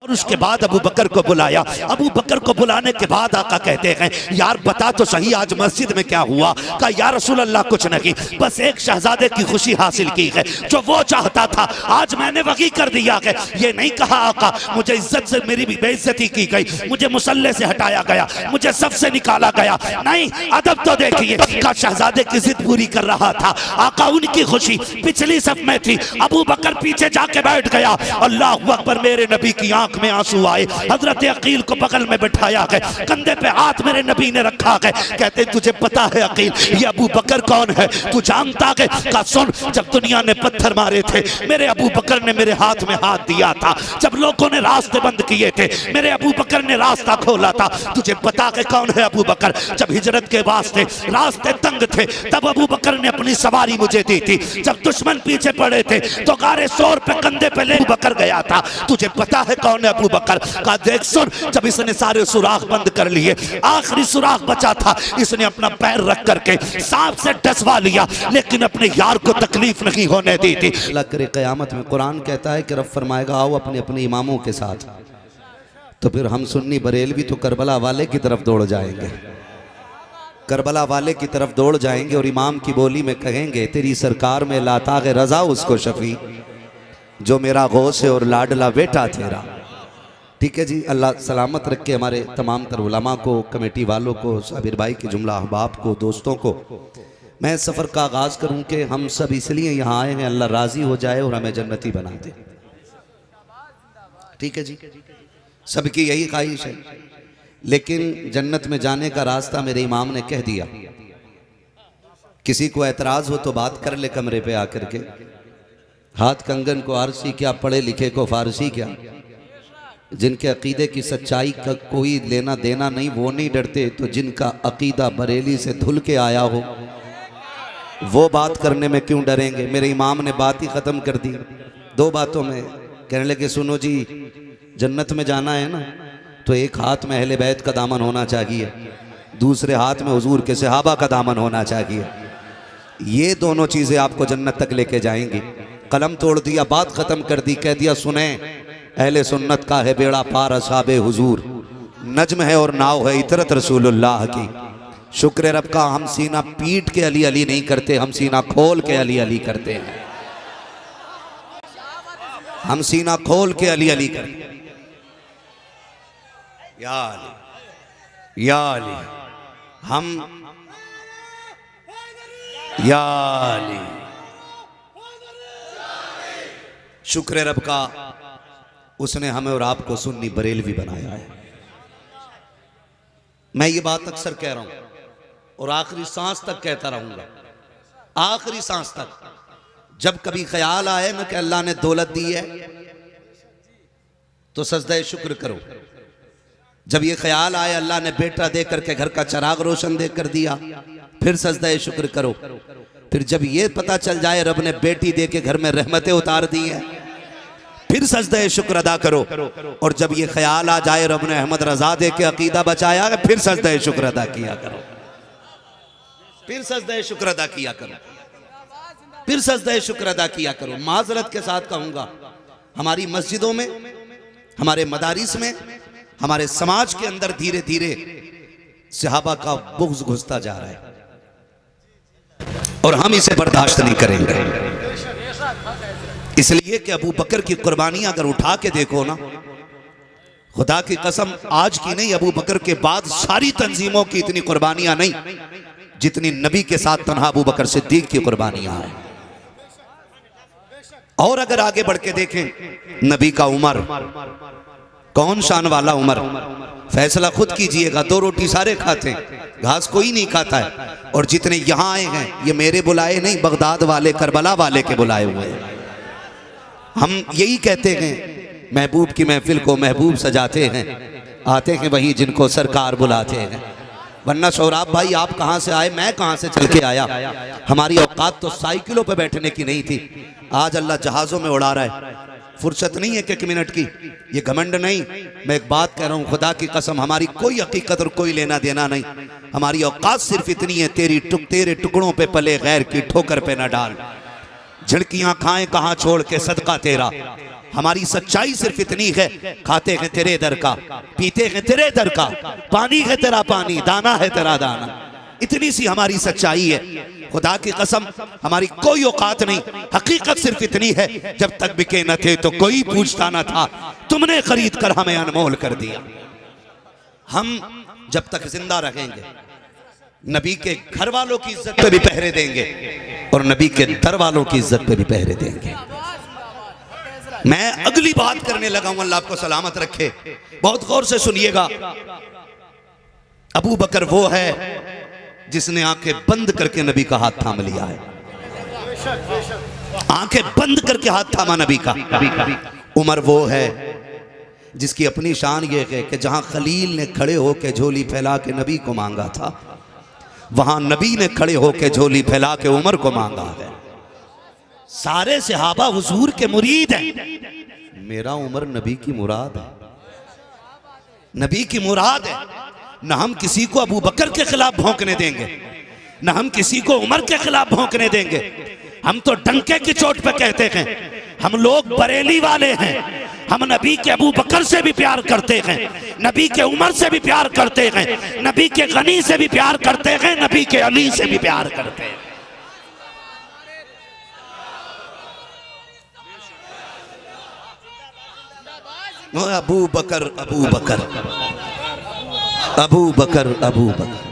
और उसके बाद अबू बकर को बुलाया। अबू बकर को बुलाने के बाद आका कहते हैं यार बता तो सही आज मस्जिद में क्या हुआ। कहा या रसूल अल्लाह कुछ नहीं, बस एक शहजादे की खुशी हासिल की है जो वो चाहता था आज मैंने वही कर दिया है। ये नहीं कहा आका मुझे इज्जत से मेरी भी बेइज्जती की गई, मुझे मुसल्ले से हटाया गया, मुझे सबसे निकाला गया, नहीं अदब तो देखिए। का शहजादे की जिद पूरी कर रहा था आका, उनकी खुशी पिछली सफ में थी। अबू बकर पीछे जाके बैठ गया। अल्लाह अकबर, मेरे नबी की आंख में आंसू आए। हजरत अकील को बगल में बिठाया है, कंधे पे हाथ मेरे नबी ने रखा है। कहते तुझे पता है अकील ये अबू बकर कौन है, तू जानता है? का सुन, जब दुनिया ने पत्थर मारे थे मेरे अबू बकर ने मेरे हाथ में हाथ दिया था, जब लोगों ने रास्ते बंद किए थे मेरे अबू बकर ने रास्ता खोला था। तुझे पता है कौन है अबू बकर? जब हिजरत के वास्ते रास्ते तंग थे तब अबू बकर ने अपनी सवारी मुझे दी थी, जब दुश्मन पीछे पड़े थे तो गारे शोर पे कंधे पे ले अबू बकर गया था। तुझे पता है कौन है अबू बकर? का देख सुन, जब इसने सारे सुराख बंद कर लिए आखिरी सुराख बचा था, इसने अपना पैर रख करके सांप से डसवा लिया लेकिन अपने यार को तकलीफ नहीं होने दी थी। अल्लाह करे क़यामत में कुरान कहता है कि रब फरमाएगा आओ अपने अपने इमामों के साथ, तो फिर हम सुन्नी बरेलवी तो करबला वाले की तरफ दौड़ जाएंगे, करबला वाले की तरफ दौड़ जाएंगे और इमाम की बोली में कहेंगे तेरी सरकार में लाता है रजा उसको शफी जो मेरा गौस है और लाडला बेटा तेरा। ठीक है जी, अल्लाह सलामत रखे हमारे तमाम तर उलमा को, कमेटी वालों को, साबिर भाई के जुमला अहबाब को, दोस्तों को। मैं सफ़र का आगाज़ करूं कि हम सब इसलिए यहाँ आए हैं अल्लाह राज़ी हो जाए और हमें जन्नती बना दे। ठीक है जी, सबकी यही ख्वाहिश है, लेकिन जन्नत में जाने का रास्ता मेरे इमाम ने कह दिया। किसी को एतराज़ हो तो बात कर ले कमरे पे आकर के, हाथ कंगन को आरसी क्या, पढ़े लिखे को फारसी क्या। जिनके अकीदे की सच्चाई का कोई लेना देना नहीं वो नहीं डरते, तो जिनका अकीदा बरेली से धुल के आया हो वो बात करने में क्यों डरेंगे। मेरे इमाम ने बात ही ख़त्म कर दी दो बातों में। कहने लगे सुनो जी, जन्नत में जाना है ना तो एक हाथ में अहले बैत का दामन होना चाहिए, दूसरे हाथ में हुजूर के सहाबा का दामन होना चाहिए। ये दोनों चीज़ें आपको जन्नत तक लेके जाएंगी। कलम तोड़ दिया, बात ख़त्म कर दी, कह दिया सुने अहले सुन्नत का है बेड़ा पार असहाबे हुजूर, नज्म है और नाव है इतरत रसूलुल्लाह की। शुक्र रब का हम सीना पीट के अली अली नहीं करते, हम सीना खोल के अली अली करते हैं। हम सीना खोल के अली अली करते हैं। या अली, या अली, हम या अली। शुक्र रब का उसने हमें और आपको सुन्नी बरेलवी बनाया है। मैं ये बात अक्सर कह रहा हूं और आखिरी सांस तक कहता रहूंगा, आखिरी सांस तक। जब कभी ख्याल आए ना कि अल्लाह ने दौलत दी है तो सजदा शुक्र करो। जब ये ख्याल आए अल्लाह ने बेटा दे करके घर का चिराग रोशन दे कर दिया, फिर सजदा शुक्र करो। फिर जब ये पता चल जाए रब ने बेटी दे के घर में रहमतें उतार दी हैं, फिर सजदा शुक्र अदा करो। और जब ये ख्याल आ जाए रब ने अहमद रजा दे के अकीदा बचाया है, फिर सजदा शुक्र अदा किया करो, फिर सजदा शुक्र अदा किया करो, फिर सजदा शुक्र अदा किया करो। माजरत के साथ कहूंगा, हमारी मस्जिदों में, हमारे मदारिस में, हमारे समाज के अंदर धीरे धीरे सहाबा का बुग़्ज़ घुसता जा रहा है और हम इसे बर्दाश्त नहीं करेंगे। इसलिए कि अबू बकर की कुर्बानियां अगर उठा के देखो ना, खुदा की कसम आज की नहीं, अबू बकर के बाद सारी तंजीमों की इतनी कुर्बानियां नहीं जितनी नबी के साथ तन्हा अबू बकर सिद्दीक की कुर्बानियां हैं। और अगर आगे बढ़ के देखें, नबी का उमर, कौन शान वाला उमर, फैसला खुद कीजिएगा। 2 रोटी सारे खाते, घास कोई नहीं खाता है। और जितने यहां आए हैं ये मेरे बुलाए नहीं, बगदाद वाले, करबला वाले के बुलाए हुए हैं। हम यही कहते हैं महबूब की महफिल को महबूब सजाते हैं, आते हैं वही जिनको सरकार बुलाते हैं। वरना सौराब भाई आप कहाँ से आए, मैं कहाँ से चल के आया। हमारी औकात तो साइकिलों पे बैठने की नहीं थी, आज अल्लाह जहाज़ों में उड़ा रहा है। फुर्सत नहीं है कि 1 मिनट की, ये घमंड नहीं। मैं एक बात कह रहा हूँ, खुदा की कसम हमारी कोई हकीकत और कोई लेना देना नहीं। हमारी औकात सिर्फ इतनी है, तेरे टुकड़ों पे पले गैर की ठोकर पे न डाल, झिड़कियां खाएं कहाँ छोड़ के सदका तेरा। हमारी सच्चाई सिर्फ इतनी है, खाते हैं तेरे दर का, पीते हैं तेरे दर का, पानी है तेरा पानी, दाना है तेरा दाना, इतनी सी हमारी सच्चाई है। खुदा की कसम हमारी कोई औकात नहीं, हकीकत सिर्फ इतनी है, जब तक बिके न थे तो कोई पूछता न था, तुमने खरीद कर हमें अनमोल कर दिया। हम जब तक जिंदा रहेंगे नबी के घर वालों की इज्जत पे भी पहरे देंगे और नबी के दर वालों की इज्जत पे भी पहरे देंगे। मैं अगली बात करने लगा हूं, अल्लाह आपको सलामत रखे, बहुत गौर से सुनिएगा। अबू बकर वो है जिसने आंखें बंद करके नबी का हाथ थाम लिया है, आंखें बंद करके हाथ थामा नबी का। उमर वो है जिसकी अपनी शान ये है कि जहां खलील ने खड़े होकर झोली फैला के नबी को मांगा था, वहां नबी ने खड़े होकर झोली फैला के उमर को मांगा है। सारे सहाबा हुजूर के मुरीद हैं, मेरा उमर नबी की मुराद है, नबी की मुराद है। न हम किसी को अबू बकर के खिलाफ भौंकने देंगे, न हम किसी को उमर के खिलाफ भौंकने देंगे। हम तो डंके की चोट पे कहते हैं, हम लोग बरेली वाले हैं, हम नबी के अबू बकर से भी प्यार करते हैं, नबी के उमर से भी प्यार करते हैं, नबी के गनी से भी प्यार करते हैं, नबी के अली से भी प्यार करते हैं। अबू बकर अबू बकर अबू बकर अबू बकर।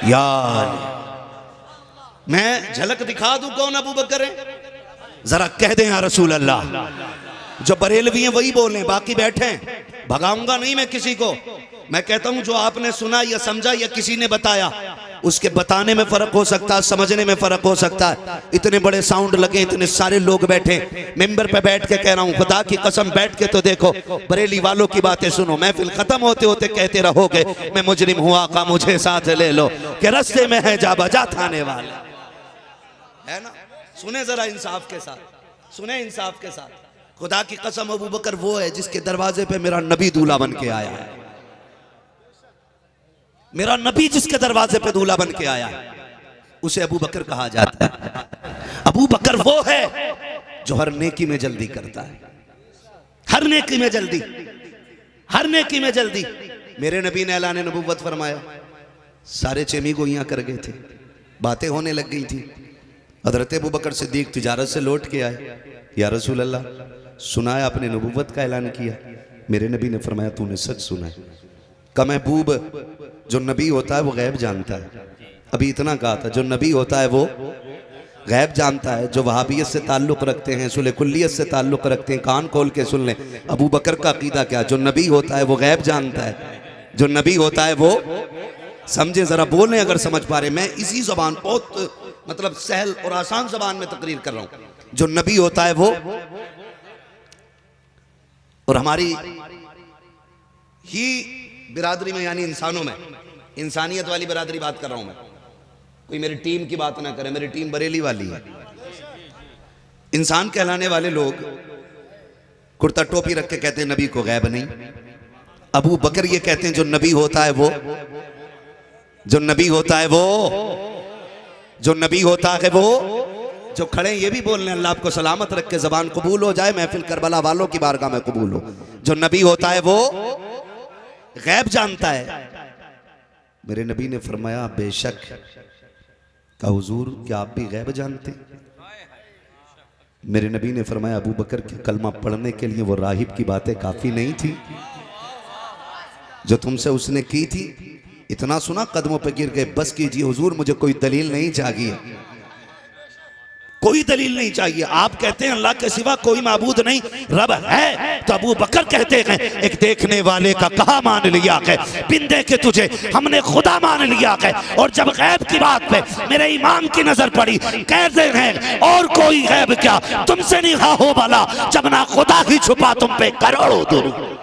यार मैं झलक दिखा दूं कौन अबू बकर है, जरा कह दें या रसूल अल्लाह। जो बरेलवी हैं वही बोलें, बाकी बैठे हैं, भगाऊंगा नहीं मैं किसी को। मैं कहता हूं जो आपने सुना या समझा या किसी ने बताया, उसके बताने में फर्क हो सकता है, समझने में फर्क हो सकता है। इतने बड़े साउंड लगे, इतने सारे लोग बैठे, मेंबर पे बैठ के कह रहा हूं, खुदा की कसम बैठ के तो देखो, बरेली वालों की बातें सुनो। महफिल खत्म होते होते कहते रहोगे मैं मुजरिम हुआ का मुझे साथ ले लो, कि रस्ते में है जा बजा थाने वाले, है ना। सुने जरा इंसाफ के साथ, सुने इंसाफ के साथ। खुदा की कसम अबू बकर वो है जिसके दरवाजे पे मेरा नबी दूल्हा बन के आया है, मेरा नबी जिसके दरवाजे पे दूल्हा बन के आया है, उसे अबू बकर कहा जाता है। अबू बकर वो है जो हर नेकी में जल्दी करता है, हर नेकी में जल्दी, हर नेकी में जल्दी। मेरे नबी ने ऐलान नबूवत फरमाया, सारे चेमी गोइयां कर गए थे, बातें होने लग गई थी। हजरत अबू बकर सिद्दीक तिजारत से लौट के आए, या रसूल अल्लाह सुना है आपने नबूवत का ऐलान किया। मेरे नबी ने फरमाया तूने सच सुना है। का महबूब जो नबी होता है वो गैब जानता है, अभी इतना कहा था, जो नबी होता है वो गैब जानता है। जो वहाबियत से ताल्लुक़ रखते हैं, सुले कुल्लियत से ताल्लुक़ रखते हैं, कान खोल के सुन लें अबू बकर का अकीदा क्या। जो नबी होता है वो गैब जानता है, जो नबी होता है वो समझे, जरा बोलें अगर समझ पा रहे। मैं इसी जबान बहुत मतलब सहल और आसान जबान में तकरीर कर रहा हूं। जो नबी होता है वो, और हमारी ही बिरादरी में यानी इंसानों में, इंसानियत वाली बिरादरी बात कर रहा हूं मैं, कोई मेरी टीम की बात ना करे, मेरी टीम बरेली वाली है। इंसान कहलाने वाले लोग कुर्ता टोपी रख के कहते हैं नबी को गैब नहीं। अबू बकर ये कहते हैं जो नबी होता है वो, जो नबी होता है वो, जो नबी होता है वो, जो खड़े ये भी बोल रहे हैं अल्लाह आपको सलामत रख के ज़बान कबूल हो जाए, महफिल करबला वालों की बारगाह में कबूल हो। जो नबी होता है वो गैब जानता है। मेरे नबी ने फरमाया बेशक। का हुजूर क्या आप भी गैब जानते? मेरे नबी ने फरमाया अबू बकर के कलमा पढ़ने के लिए वो राहिब की बातें काफी नहीं थी जो तुमसे उसने की थी। इतना सुना कदमों पे गिर गए, बस कीजिए हुजूर मुझे कोई दलील नहीं चाहिए, कोई दलील नहीं चाहिए। आप कहते हैं अल्लाह के सिवा कोई माबूद नहीं, रब है। तो अबू बकर कहते हैं एक देखने वाले का कहा मान लिया है, बिन देखे तुझे हमने खुदा मान लिया है। और जब गैब की बात पे मेरे इमाम की नजर पड़ी, कहते हैं और कोई गैब क्या तुमसे नहीं हो भला, जब ना खुदा ही छुपा तुम पे करोड़ों दूर।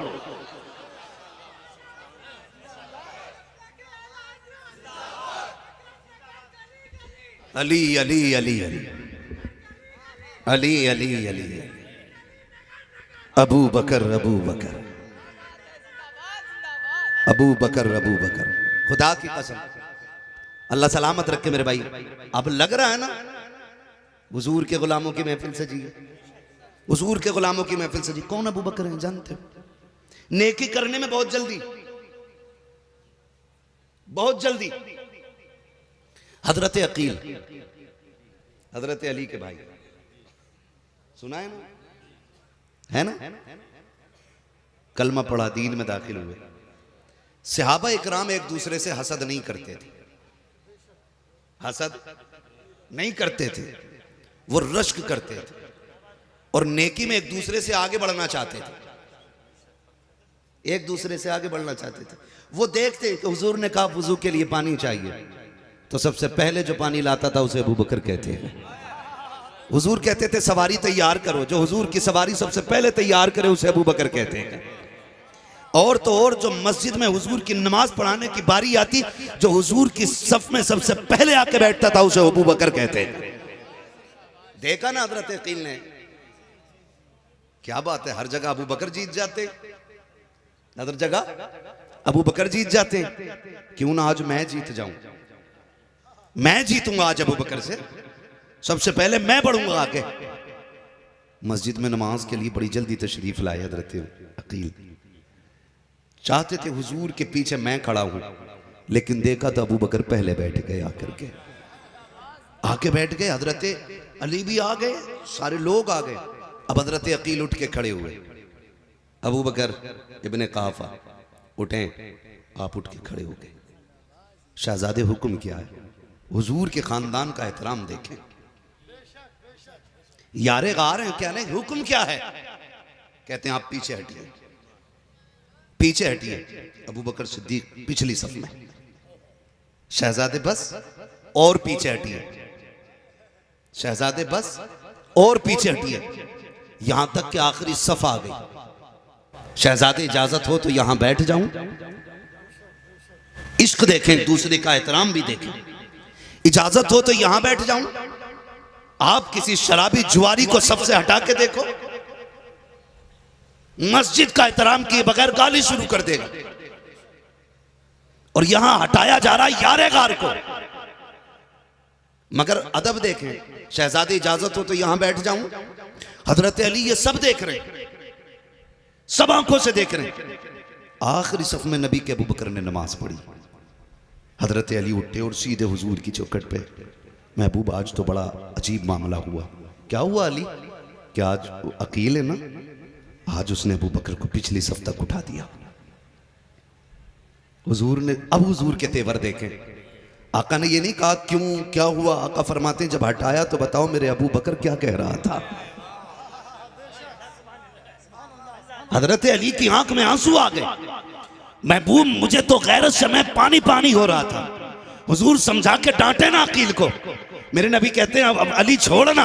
अली अली अली अली अली अली अली अबू बकर अबू बकर अबू बकर अबू बकर। खुदा की कसम अल्लाह सलामत रखे मेरे भाई। अब लग रहा है ना हुजूर के गुलामों की महफिल सजी है, हुजूर के गुलामों की महफिल सजी, कौन अबू बकर हैं जानते हो? नेकी करने में बहुत जल्दी, बहुत जल्दी। हजरत अकील, हजरत अली के भाई, सुना है ना, है ना? कलमा पढ़ा, दीन में दाखिल हुए। सहाबा इकराम एक दूसरे से हसद नहीं करते थे, हसद नहीं करते थे, वो रश्क करते थे और नेकी में एक दूसरे से आगे बढ़ना चाहते थे, एक दूसरे से आगे बढ़ना चाहते थे। वो देखते कि हुजूर ने कहा वुजू के लिए पानी चाहिए, तो सबसे पहले जो पानी लाता था उसे अबू बकर कहते हैं। हुजूर कहते थे सवारी तैयार करो, जो हुजूर की सवारी सबसे पहले तैयार करे उसे अबू बकर कहते हैं। और तो और जो मस्जिद में हुजूर की नमाज पढ़ाने की बारी आती, जो हुजूर की सफ में सबसे पहले आके बैठता था उसे अबू बकर कहते हैं। देखा ना हजरत अकील ने, क्या बात है, हर जगह अबू बकर जीत जाते, हर जगह अबू बकर जीत जाते। क्यों ना आज मैं जीत जाऊं, मैं जीतूंगा आज अबू बकर से, सबसे पहले मैं बढ़ूंगा आगे। मस्जिद में नमाज के लिए बड़ी जल्दी तशरीफ लाए हजरत अकील, चाहते थे हुजूर के पीछे मैं खड़ा हूं, लेकिन देखा तो अबू बकर पहले बैठ गए, आकर के आके बैठ गए। हजरत अली भी आ गए, सारे लोग आ गए। अब हजरत अकील उठ के खड़े हुए। अबू बकर इब्ने काफा उठे, आप उठ के खड़े हो गए। शहजादे हुक्म क्या है? हुजूर के खानदान का एहतराम देखें, यारे गार हैं क्या नहीं, हुक्म क्या है? कहते हैं आप पीछे हटिए, पीछे हटिए। अबू बकर सिद्दीक पिछली सफ में, शहजादे बस और पीछे हटिए, शहजादे बस और पीछे हटिए, यहां तक कि आखिरी सफ आ गई। शहजादे इजाजत हो तो यहां बैठ जाऊं, इश्क देखें, दूसरे का एहतराम भी देखें। इजाजत हो तो यहां बैठ जाऊं। आप किसी शराबी जुआरी को सबसे हटा के देखो, मस्जिद का एहतराम किए बगैर गाली शुरू कर देगा, और यहां हटाया जा रहा है यारे गार को। मगर अदब देखें, शहजादे इजाजत हो तो यहां बैठ जाऊं। हजरत अली ये सब देख रहे हैं, सब आंखों से देख रहे हैं। आखिरी सफ में नबी के अबू बकर ने नमाज पढ़ी। हजरत अली उठे और सीधे हुजूर की चौखट पे, महबूब आज तो बड़ा अजीब मामला हुआ। क्या हुआ अली? क्या आज अकील है ना, आज उसने अबू बकर को पिछली सफ तक उठा दिया। हुजूर ने अब हुजूर के तेवर देखे। आका ने ये नहीं कहा क्यों, क्या हुआ। आका फरमाते हैं जब हटाया तो बताओ मेरे अबू बकर क्या कह रहा था। हजरत अली की आंख में आंसू आ गए। महबूब मुझे तो गैरत से मैं पानी पानी हो रहा था। हुजूर समझा के डांटे ना अकील को। मेरे नबी कहते हैं अब अली छोड़ना,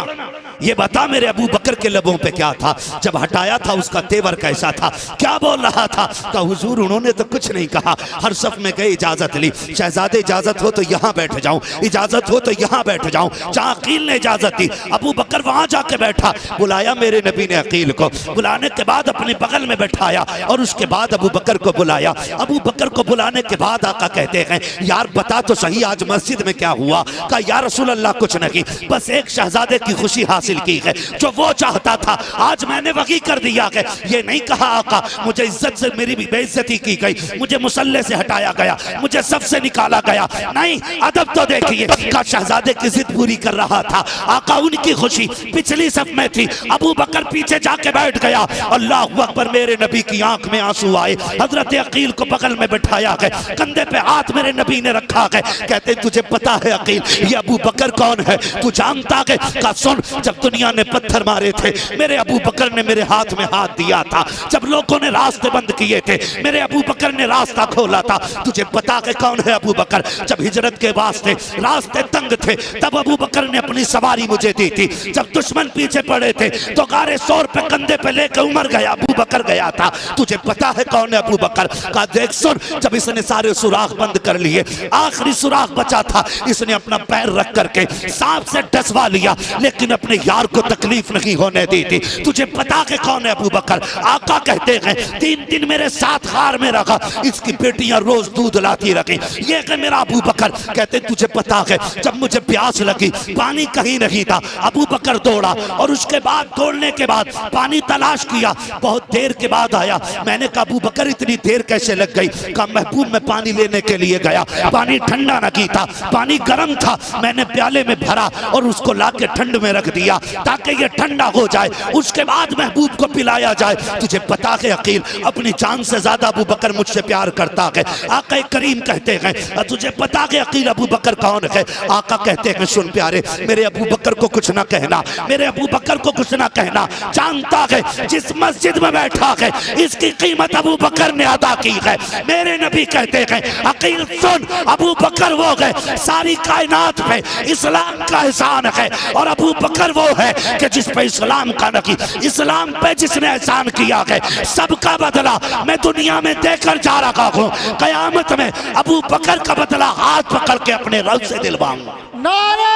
ये बता मेरे अबू बकर के लबों पे क्या था, जब हटाया था उसका तेवर कैसा था, क्या बोल रहा था। कहा हुजूर उन्होंने तो कुछ नहीं कहा। हर सफ में गए, इजाजत ली। शहजादे इजाजत हो तो यहाँ बैठ जाऊं, इजाजत हो तो यहाँ बैठ जाऊं। जहाँ अकील ने इजाजत दी, अबू बकर वहां जाके बैठा। बुलाया मेरे नबी ने अकील को, बुलाने के बाद अपने बगल में बैठाया और उसके बाद अबू बकर को बुलाया। अबू बकर को बुलाने के बाद आका कहते हैं यार बता तो सही आज मस्जिद में क्या हुआ। कहा या रसूल अल्लाह कुछ नहीं, बस एक शहजादे की खुशी हासिल की है, जो वो चाहता था आज मैंने वही कर दिया है। ये नहीं कहा आका मुझे इज्जत से मेरी भी बेइज्जती की गई, मुझे मुसल्ले से हटाया गया, मुझे सबसे निकाला गया। नहीं, अदब तो देखिए। का शहजादे की जिद पूरी कर रहा था आका, उनकी खुशी पिछली सफ में थी। अबू बकर पीछे जाके बैठ गया। अल्लाहु अकबर। मेरे नबी की आंख में आंसू आए। हजरत अकील को बगल में बैठाया है, कंधे पे हाथ मेरे नबी ने रखा है। कहते तुझे पता है अकील ये अबू बकर कौन है, तू जानता है? का सुन, जब दुनिया ने पत्थर मारे थे मेरे अबू बकर ने मेरे हाथ में हाथ दिया था। जब लोगों ने रास्ते बंद किए थे मेरे अबू बकर ने रास्ता खोला था। तुझे पता है कौन है अबू बकर? जब हिजरत के वास्ते रास्ते तंग थे तब अबू बकर ने अपनी सवारी मुझे दी थी। जब दुश्मन पीछे पड़े थे तो गारे शोर पे कंधे पे लेकर उमर गया अबू बकर गया था। तुझे पता है कौन है अबू बकर? का देख सुन, जब इसने सारे सुराख बंद कर लिए, आखिरी सुराख बचा था, इसने अपना पैर रख करके सांप से डसवा लिया, लेकिन अपने यार को तकलीफ नहीं होने दी थी। तुझे पता के कौन है अबू बकर? आका कहते हैं 3 दिन मेरे साथ हार में रखा, इसकी बेटियां रोज दूध लाती रखी, ये कि मेरा अबू बकर। कहते तुझे पता है जब मुझे प्यास लगी, पानी कहीं नहीं था, अबू बकर दौड़ा और उसके बाद दौड़ने के बाद पानी तलाश किया, बहुत देर के बाद आया। मैंने कहा अबू बकर इतनी देर कैसे लग गई? कहा महबूब मैं पानी लेने के लिए गया, पानी ठंडा नहीं था, पानी गर्म था, मैंने प्याले में भरा और उसको लाके ठंड में रख दिया ताकि ये ठंडा हो जाए, उसके बाद महबूब को पिलाया जाए। तुझे पता है अकील अपनी जान से ज्यादा अबू बकर मुझसे प्यार करता है। आका करीम कहते हैं तुझे पता है अकील अबू बकर कौन है? आका कहते हैं सुन प्यारे, मेरे अबू बकर को कुछ ना कहना, मेरे अबू बकर को कुछ ना कहना। जानता है जिस मस्जिद में बैठा है इसकी कीमत अबू बकर ने अदा की है। मेरे नबी कहते हैं अकील सुन, अबू बकर वो है सारी कायनात पे इस्लाम का एहसान है, और अबू बकर वो है कि जिस पे इस्लाम का नहीं, इस्लाम पे जिसने एहसान किया है सबका बदला मैं दुनिया में देकर जा रहा हूँ। कयामत में अबू बकर का बदला हाथ पकड़ के अपने रब से दिलवाऊंगा। नारे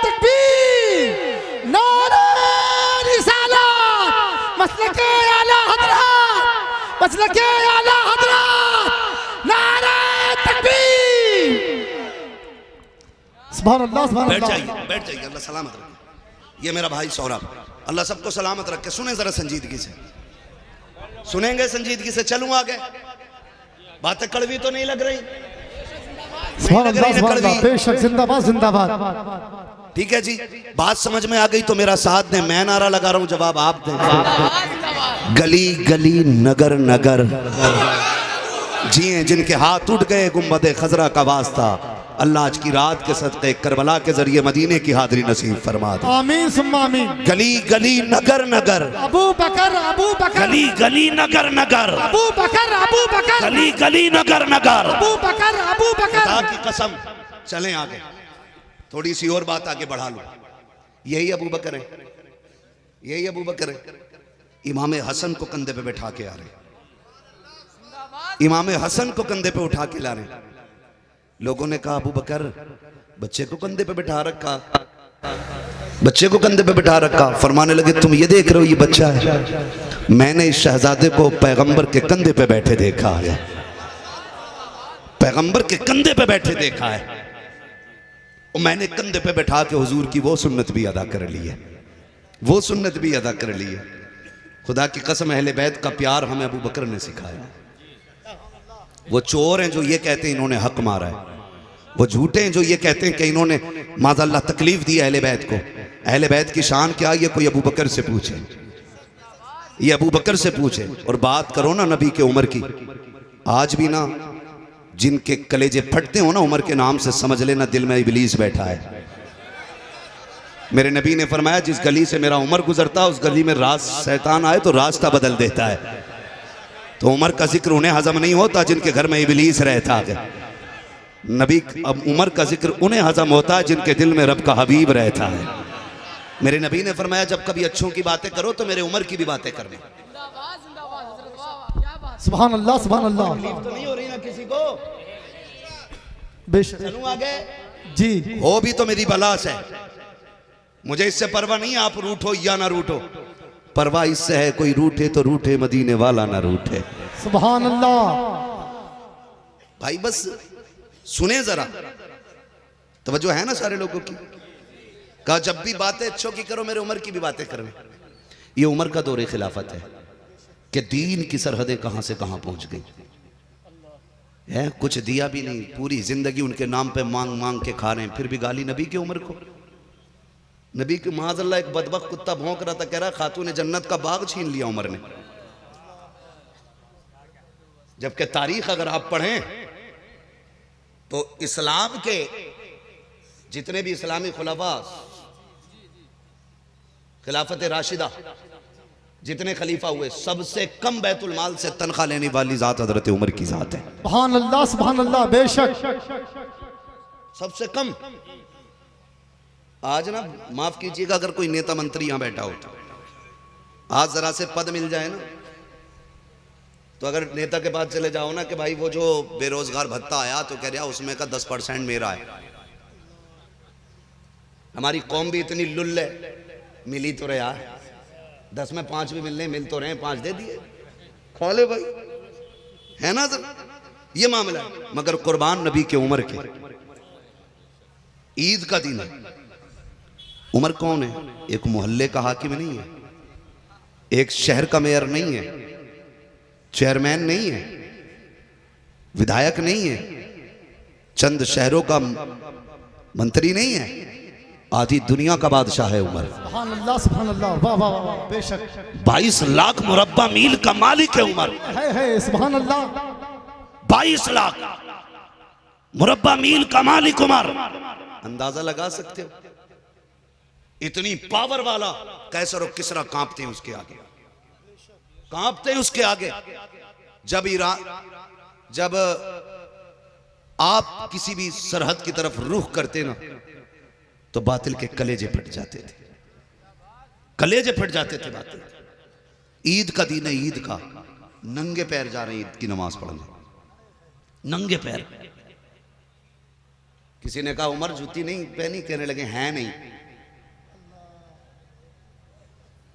तकबीर, नारे रिसालत, मसलके आला हज़रत, मसलके आला हज़रत, नारे तकबीर। सुभान अल्लाह, सुभान बैठ अल्लाह। जाइए, बैठ जाइए, अल्लाह सलामत रखे। ये मेरा भाई सौरभ, अल्लाह सबको सलामत रखे। सुने जरा संजीदगी से, सुनेंगे संजीदगी से। चलूं आगे, बातें कड़वी तो नहीं लग रही? सुभान अल्लाह, सुभान अल्लाह, बेशक, जिंदाबाद जिंदाबाद। ठीक है जी, बात समझ में आ गई तो मेरा साथ दें। मैं नारा लगा रहा हूं, जवाब आप दें। गली गली नगर नगर जिए जिनके हाथ उठ गए गुंबद खजरा का वास्ता, अल्लाह आज की रात के सदक़े करबला के जरिए मदीने की हाज़िरी नसीब फरमा दे। आमीन सुम्मा आमीन। गली गली नगर नगर, अबू बकर, अबू बकर, गली गली नगर नगर, अबू बकर, अबू बकर, गली गली नगर नगर, अबू बकर, अबू बकर। खुदा की कसम, चलें आगे, थोड़ी सी और बात आगे बढ़ा लो। यही अबू बकर है, यही अबू बकर है। इमाम हसन को कंधे पे बैठा के आ रहे, इमाम हसन को कंधे पे उठा के ला रहे। लोगों ने कहा अबू बकर बच्चे को कंधे पे बैठा रखा, बच्चे को कंधे पे बैठा रखा। फरमाने लगे तुम ये देख रहे हो ये बच्चा है, मैंने इस शहजादे को पैगंबर के कंधे पे बैठे देखा है, पैगंबर के कंधे पे बैठे देखा है, और मैंने कंधे पे बैठा के हुजूर की वो सुन्नत भी अदा कर ली है, वो सुन्नत भी अदा कर ली है। खुदा की कसम अहले बैत का प्यार हमें अबू बकर ने सिखाया। वो चोर हैं जो ये कहते हैं इन्होंने हक मारा है, वो झूठे हैं जो ये कहते हैं कि इन्होंने माज़अल्लाह तकलीफ दी अहले बैत को। अहले बैत की शान क्या, ये कोई अबू बकर से पूछे, ये अबू बकर से पूछे। और बात करो ना नबी के उम्र की, आज भी ना जिनके कलेजे फटते हो ना उम्र के नाम से, समझ लेना दिल में इबलीस बैठा है। मेरे नबी ने फरमाया जिस गली से मेरा उमर गुजरता उस गली में शैतान आए तो रास्ता बदल देता है। तो उमर का जिक्र उन्हें हजम नहीं होता जिनके घर में इबलीस रहता है। नबी अब उमर का जिक्र उन्हें हजम होता है जिनके दिल में रब का हबीब रहता है। मेरे नबी ने फरमाया जब कभी अच्छों की बातें करो तो मेरे उमर की भी बातें करना। सुभान अल्लाह, सुभान अल्लाह। तो नहीं हो रही ना किसी को? बेशक। चलूं आगे जी, हो भी तो मेरी बलास है, मुझे इससे परवाह नहीं आप रूठो या ना रूठो, परवाह इससे है कोई रूठे तो रूठे मदीने वाला ना रूठे। सुभान अल्लाह। भाई बस सुने जरा, तवज्जो है ना सारे लोगों की। कहा जब भी बातें अच्छों की करो मेरे उमर की भी बातें करने। ये उमर का दौरे खिलाफत है कि दीन की सरहदें कहां से कहां पहुंच गई है, कुछ दिया भी नहीं, पूरी जिंदगी उनके नाम पे मांग मांग के खा रहे हैं, फिर भी गाली नबी की उमर को। नबी के माज़अल्लाह एक बदबख्त कुत्ता भौंक रहा था, कह रहा खातून जन्नत का बाग छीन लिया उमर ने। जबकि तारीख अगर आप पढ़ें तो इस्लाम के जितने भी इस्लामी खुलाफा, खिलाफत राशिदा जितने खलीफा हुए, सबसे कम बैतुल माल से तनख्वाह लेने वाली जात हजरत उमर की जात है। सुभान अल्लाह, सुभान अल्लाह। बेशक सबसे कम। आज ना माफ कीजिएगा अगर कोई नेता मंत्री यहां बैठा हो तो आज जरा से पद मिल जाए ना, तो अगर नेता के पास चले जाओ ना कि भाई वो जो बेरोजगार भत्ता आया तो कह रहा उसमें का 10% मेरा है। हमारी कौम भी इतनी लुल्ल है मिली तो रहे यार, 10 में 5 भी मिलने, मिल तो रहे, 5 दे दिए, खोले भाई, है ना सर, ये मामला है। मगर कुर्बान नबी के उमर के, ईद का दिन है। उमर कौन है? एक मोहल्ले का हाकिम नहीं है, एक शहर का मेयर नहीं है, चेयरमैन नहीं है, विधायक नहीं है, चंद शहरों का मंत्री नहीं है, आधी दुनिया का बादशाह है उमर। सुभान अल्लाह, सुभान अल्लाह, वाह वाह वाह, बेशक 22 लाख मुरब्बा मील का मालिक है उमर। है, सुभान अल्लाह। 22 लाख मुरब्बा मील का मालिक उमर। अंदाजा लगा सकते हो, इतनी पावर वाला कैसर और किसरा कांपते हैं उसके आगे, कांपते हैं उसके आगे। जब आप किसी भी सरहद की तरफ रुख करते ना, तो बातिल के कलेजे फट जाते थे, कलेजे फट जाते थे बातिल। ईद का दिन है, ईद का, नंगे पैर जा रहे हैं ईद की नमाज पढ़ने, नंगे पैर। किसी ने कहा उमर जूती नहीं पहनी, कहने लगे हैं नहीं।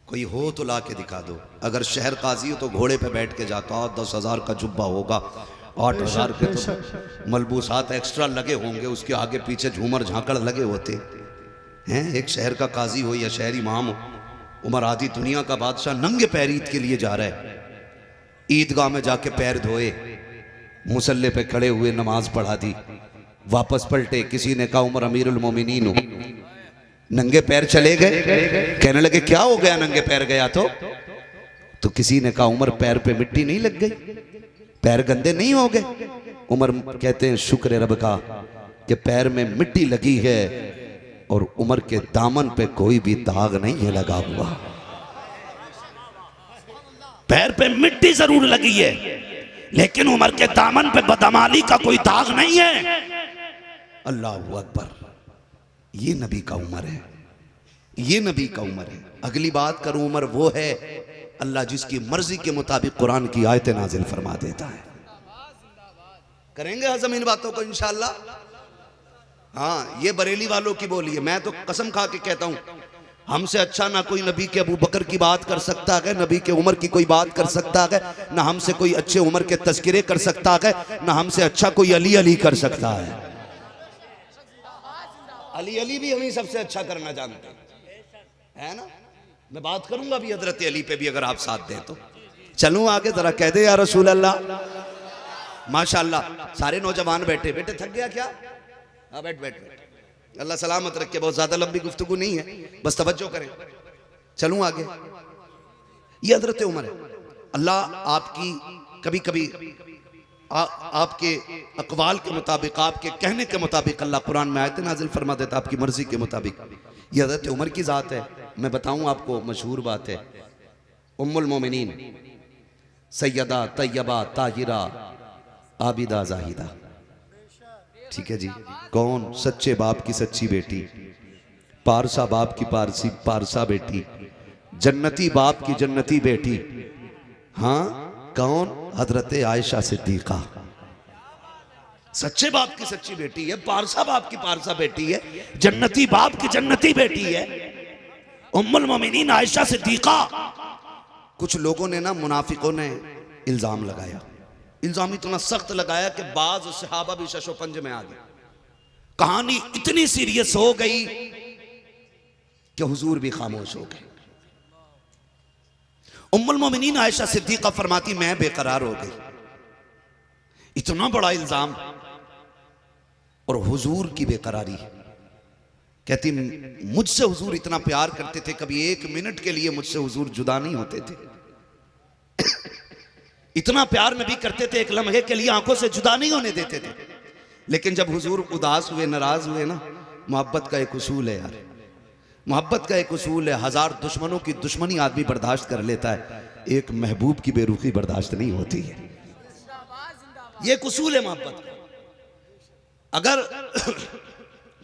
कोई हो तो ला के दिखा दो। अगर शहर काजी हो तो घोड़े पे बैठ के जाता, 10,000 का जुब्बा होगा, 8,000 के तो मलबूसात एक्स्ट्रा लगे होंगे, उसके आगे पीछे झूमर झांकड़ लगे होते हैं। एक शहर का काजी हो या शहर इमाम हो, उमर आधी दुनिया का बादशाह नंगे पैर ईद के लिए जा रहा है। ईदगाह में जाके पैर धोए, मुसल्ले पे खड़े हुए नमाज पढ़ा दी, वापस पलटे। किसी ने कहा उमर अमीरुल मोमिनीन हो, नंगे पैर चले गए। कहने लगे क्या हो गया नंगे पैर गया तो किसी ने कहा उमर पैर पे मिट्टी नहीं लग गई, पैर गंदे नहीं हो गए। उमर कहते हैं शुक्र रब का कि पैर में मिट्टी लगी है और उमर के दामन पे कोई भी दाग नहीं है लगा हुआ। पैर पे मिट्टी जरूर लगी है, लेकिन उमर के दामन पे बदमाली का कोई दाग नहीं है। अल्लाहू अकबर, ये नबी का उमर है, ये नबी का उमर है। अगली बात करूं, उमर वो है अल्लाह जिसकी मर्जी के मुताबिक कुरान की आयतें नाजिल फरमा देता है। करेंगे हजम इन बातों को इंशाअल्लाह। हाँ, ये बरेली वालों की बोली है, मैं तो कसम खा के कहता हूं, हमसे अच्छा ना कोई नबी के अबू बकर की बात कर सकता है, नबी के उमर की कोई बात कर सकता है, ना हमसे कोई अच्छे उमर के तस्किरे कर सकता है, ना हमसे अच्छा कोई अली अली कर सकता है। अली अली भी हमें सबसे अच्छा करना जानते हैं, है ना। मैं बात करूंगा भी हजरत अली पे भी, अगर आप साथ दें तो। चलूं आगे, जरा कह दे या रसूल अल्लाह। माशाअल्लाह सारे नौजवान बैठे, बेटे थक गया क्या? हाँ बैठ बैठ बैठ, अल्लाह सलामत रखे। बहुत ज्यादा लंबी गुफ्तगू नहीं है, बस तवज्जो करें। चलूं आगे, ये हजरत उमर है। अल्लाह आपकी कभी कभी आपके अकवाल के मुताबिक, आपके कहने के मुताबिक अल्लाह कुरान में आयतें नाजिल फरमा देता, आपकी मर्जी के मुताबिक। ये हज़रत उमर की ज़ात है। मैं बताऊं आपको, मशहूर बात है, उम्मुल मोमिनीन सैयदा तैयबा ताहिरा आबिदा जाहिदा, ठीक है जी। कौन? सच्चे बाप की सच्ची बेटी, पारसा बाप की पारसा बेटी, जन्नती बाप की जन्नती बेटी। हाँ, कौन? हजरत आयशा सिद्दीका, सच्चे बाप की सच्ची बेटी है, पारसा बाप की पारसा बेटी है, जन्नती बाप की जन्नती बेटी है, उम्मुल मोमिनीन आयशा सिद्दीका। कुछ लोगों ने ना, मुनाफिकों ने इल्जाम लगाया, इल्जाम इतना सख्त लगाया कि बाज सहाबा भी शशो पंज में आ गए। कहानी इतनी सीरियस हो गई कि हुजूर भी खामोश हो गए। उम्मुल मोमिनीन आयशा सिद्दीका फरमाती, मैं बेकरार हो गई, इतना बड़ा इल्जाम और हुजूर की बेकरारी। कहती मुझसे हुजूर इतना प्यार करते थे, कभी एक मिनट के लिए मुझसे हुजूर जुदा नहीं होते थे। इतना प्यार नबी करते थे, एक लम्हे के लिए आंखों से जुदा नहीं होने देते थे। लेकिन जब हुजूर उदास हुए, नाराज हुए ना, मोहब्बत का एक उसूल है यार, मोहब्बत का एक उसूल है, 1000 दुश्मनों की दुश्मनी आदमी बर्दाश्त कर लेता है, एक महबूब की बेरुखी बर्दाश्त नहीं होती है। ये एक उसूल है मोहब्बत का। अगर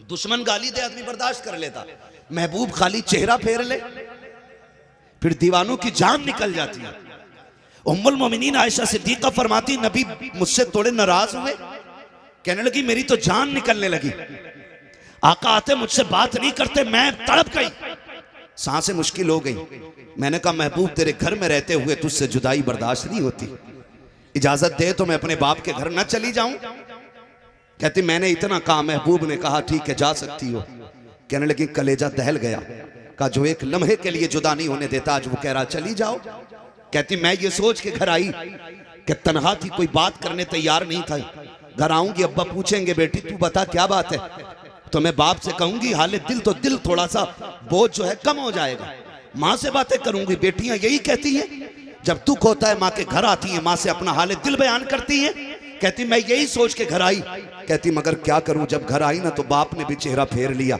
दुश्मन गाली दे आदमी बर्दाश्त कर लेता, महबूब खाली चेहरा फेर ले फिर दीवानों की जान निकल जाती है। उम्मुल मोमिनीन आयशा सिद्दीका फरमाती, नबी मुझसे थोड़े नाराज हुए, कहने लगी मेरी तो जान निकलने लगी, आका आते मुझसे बात नहीं करते, मैं तड़प गई, सांसें मुश्किल हो गई। मैंने कहा महबूब तेरे घर में रहते हुए तुझसे जुदाई बर्दाश्त नहीं होती, इजाजत दे तो मैं अपने बाप के घर न चली जाऊं। कहती मैंने इतना कहा, महबूब ने कहा ठीक है जा सकती हो। कहने लगी कलेजा दहल गया। कहा जो एक लम्हे के लिए जुदा नहीं होने देता आज वो कह रहा चली जाओ। कहती मैं ये सोच के घर आई कि तनहा थी, कोई बात करने तैयार नहीं था। घर आऊंगी अब्बा पूछेंगे बेटी तू बता क्या बात है, तो मैं बाप से कहूंगी हाले दिल तो दिल थोड़ा सा बोझ जो है कम हो जाएगा। माँ से बातें करूंगी, बेटियां यही कहती हैं जब दुख होता है माँ के घर आती हैं, माँ से अपना हाल दिल बयान करती हैं। कहती मैं यही सोच के घर आई। कहती मगर क्या करूं, जब घर आई ना तो बाप ने भी चेहरा फेर लिया,